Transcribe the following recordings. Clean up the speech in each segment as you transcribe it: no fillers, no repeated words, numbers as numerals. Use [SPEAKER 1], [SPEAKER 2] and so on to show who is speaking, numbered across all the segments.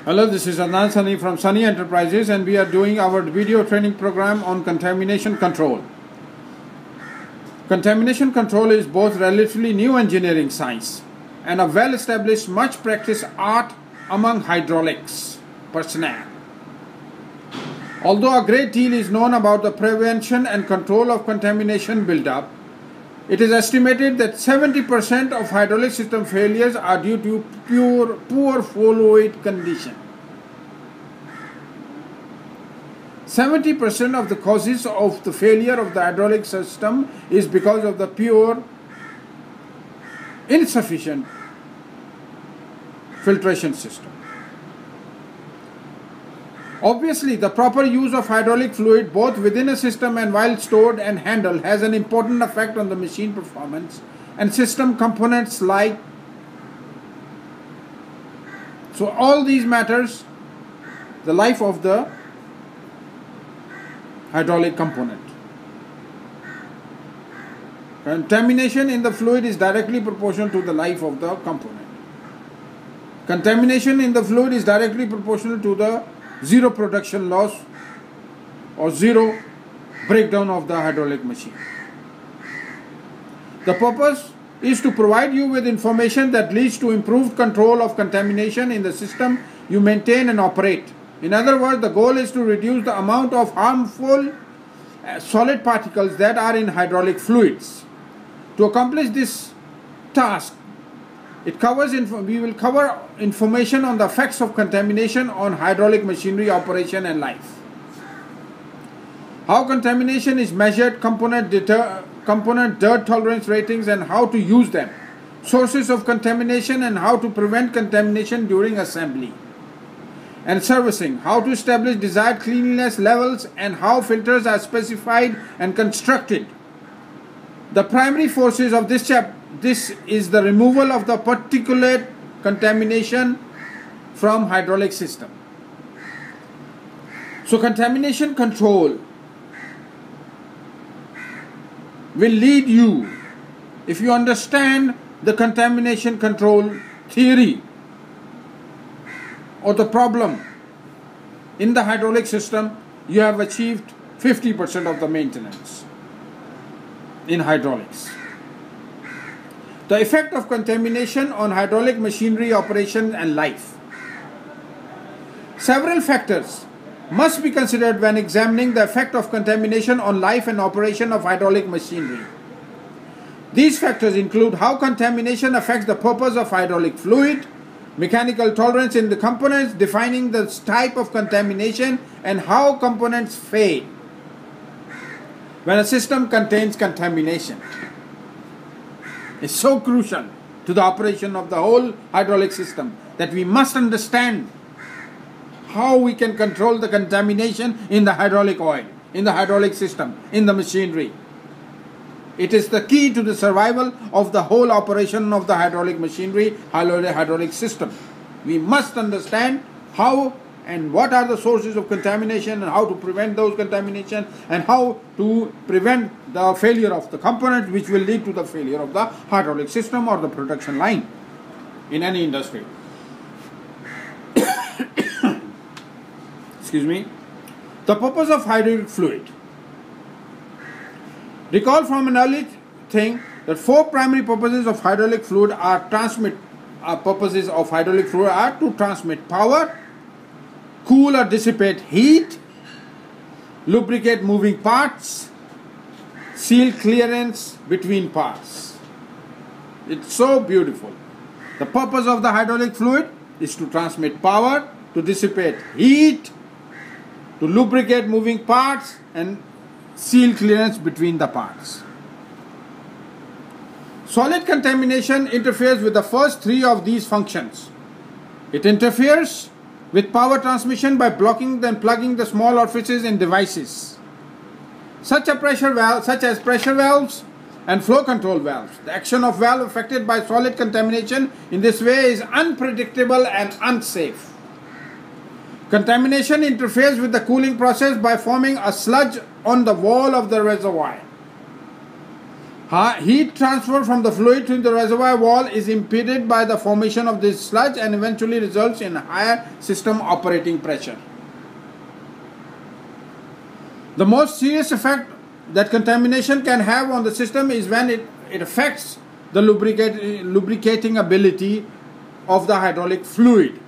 [SPEAKER 1] Hello, this is Adnan Sani from Sani Enterprises, and we are doing our video training program on contamination control. Contamination control is both relatively new engineering science and a well-established, much practiced art among hydraulics personnel. Although a great deal is known about the prevention and control of contamination buildup, it is estimated that 70% of hydraulic system failures are due to poor fluid condition. 70% of the causes of the failure of the hydraulic system is because of the pure, insufficient filtration system. Obviously, the proper use of hydraulic fluid both within a system and while stored and handled has an important effect on the machine performance and system components like. So all these matters the life of the hydraulic component. Contamination in the fluid is directly proportional to the life of the component. Contamination in the fluid is directly proportional to the zero production loss or zero breakdown of the hydraulic machine. The purpose is to provide you with information that leads to improved control of contamination in the system you maintain and operate. In other words, the goal is to reduce the amount of harmful solid particles that are in hydraulic fluids. To accomplish this task, we will cover information on the effects of contamination on hydraulic machinery operation and life. How contamination is measured, component dirt tolerance ratings and how to use them, sources of contamination and how to prevent contamination during assembly and servicing, how to establish desired cleanliness levels and how filters are specified and constructed. The primary forces of this is the removal of the particulate contamination from hydraulic system. So contamination control will lead you, if you understand the contamination control theory or the problem in the hydraulic system, you have achieved 50% of the maintenance in hydraulics. The effect of contamination on hydraulic machinery operation and life. Several factors must be considered when examining the effect of contamination on life and operation of hydraulic machinery. These factors include how contamination affects the purpose of hydraulic fluid, mechanical tolerance in the components, defining the type of contamination, and how components fail when a system contains contamination. It's so crucial to the operation of the whole hydraulic system that we must understand how we can control the contamination in the hydraulic oil, in the hydraulic system, in the machinery. It is the key to the survival of the whole operation of the hydraulic machinery, hydraulic system. We must understand how and what are the sources of contamination and how to prevent those contamination and how to prevent the failure of the component which will lead to the failure of the hydraulic system or the production line in any industry. Excuse me. The purpose of hydraulic fluid. Recall from an early thing that four primary purposes of hydraulic fluid are to transmit power, cool or dissipate heat, lubricate moving parts, seal clearance between parts. It's so beautiful. The purpose of the hydraulic fluid is to transmit power, to dissipate heat, to lubricate moving parts and seal clearance between the parts. Solid contamination interferes with the first three of these functions. It interferes with power transmission by blocking and plugging the small orifices in devices, such as pressure valves and flow control valves. The action of valve affected by solid contamination in this way is unpredictable and unsafe. Contamination interferes with the cooling process by forming a sludge on the wall of the reservoir. Heat transfer from the fluid to the reservoir wall is impeded by the formation of this sludge and eventually results in higher system operating pressure. The most serious effect that contamination can have on the system is when it affects the lubricating ability of the hydraulic fluid.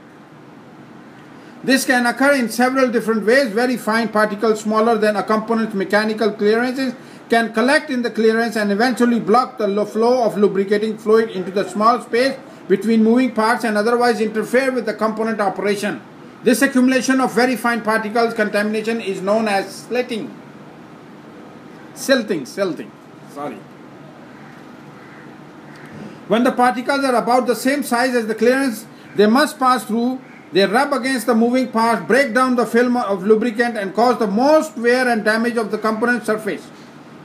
[SPEAKER 1] This can occur in several different ways. Very fine particles smaller than a component's mechanical clearances can collect in the clearance and eventually block the flow of lubricating fluid into the small space between moving parts and otherwise interfere with the component operation. This accumulation of very fine particles contamination is known as silting. When the particles are about the same size as the clearance they must pass through, they rub against the moving parts, break down the film of lubricant and cause the most wear and damage of the component surface.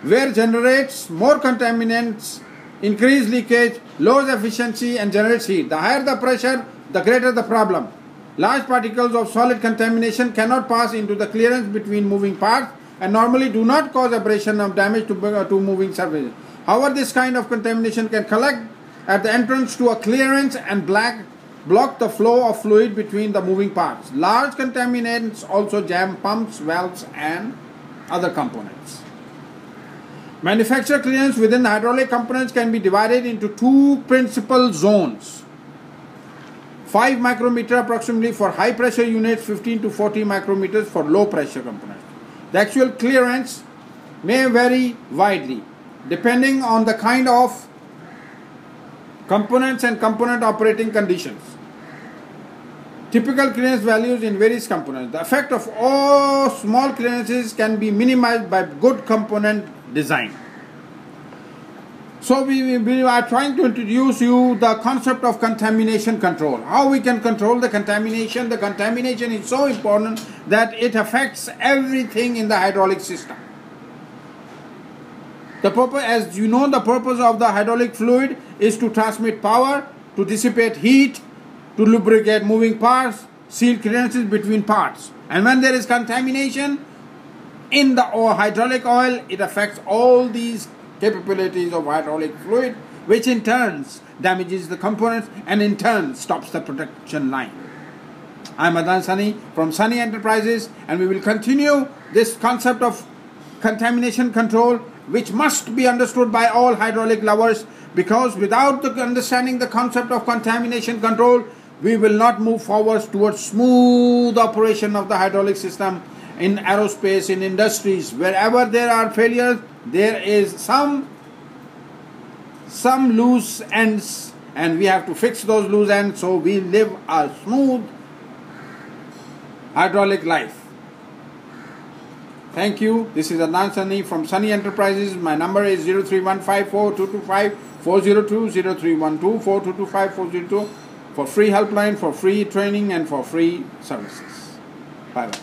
[SPEAKER 1] Wear generates more contaminants, increased leakage, lowers efficiency and generates heat. The higher the pressure, the greater the problem. Large particles of solid contamination cannot pass into the clearance between moving parts and normally do not cause abrasion or damage to moving surfaces. However, this kind of contamination can collect at the entrance to a clearance and block the flow of fluid between the moving parts. Large contaminants also jam pumps, valves and other components. Manufacture clearance within the hydraulic components can be divided into two principal zones. 5 micrometer approximately for high pressure units, 15 to 40 micrometers for low pressure components. The actual clearance may vary widely depending on the kind of components and component operating conditions. Typical clearance values in various components. The effect of all small clearances can be minimized by good component design. So we are trying to introduce you the concept of contamination control. How we can control the contamination. The contamination is so important that it affects everything in the hydraulic system. The purpose, as you know, the purpose of the hydraulic fluid is to transmit power, to dissipate heat, to lubricate moving parts, seal clearances between parts. And when there is contamination in the hydraulic oil, it affects all these capabilities of hydraulic fluid, which in turn damages the components and in turn stops the production line. I am Adnan Sani from Sani Enterprises, and we will continue this concept of contamination control, which must be understood by all hydraulic lovers, because without understanding the concept of contamination control, we will not move forward towards smooth operation of the hydraulic system in aerospace, in industries. Wherever there are failures, there is some loose ends, and we have to fix those loose ends so we live a smooth hydraulic life. Thank you. This is Adnan Sani from Sani Enterprises. My number is 03154225402, 0312422402 for free helpline, for free training and for free services. Bye bye.